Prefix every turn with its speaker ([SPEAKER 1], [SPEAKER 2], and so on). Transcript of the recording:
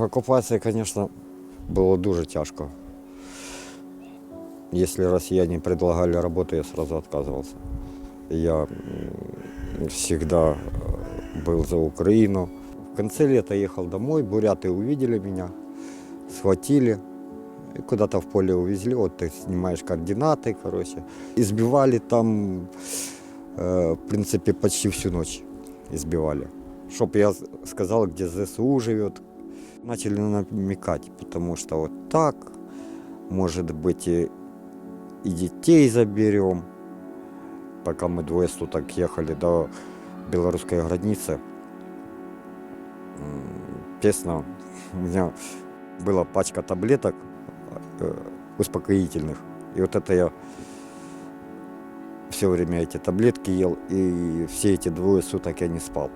[SPEAKER 1] В окупації, звісно, було дуже тяжко. Если россияне предлагали работу, я сразу отказывался. Я всегда был за Украину. В конце лета ехал домой, буряты увидели меня, схватили и куда-то в поле увезли. Вот ты снимаешь координаты, короче. Избивали там, в принципе, почти всю ночь избивали. Чтоб я сказал, где ЗСУ живет. Начали намекать, потому что вот так, может быть, и детей заберем. Пока мы двое суток ехали до белорусской границы, честно, у меня была пачка таблеток успокоительных. И вот это я все время эти таблетки ел, и все эти двое суток я не спал.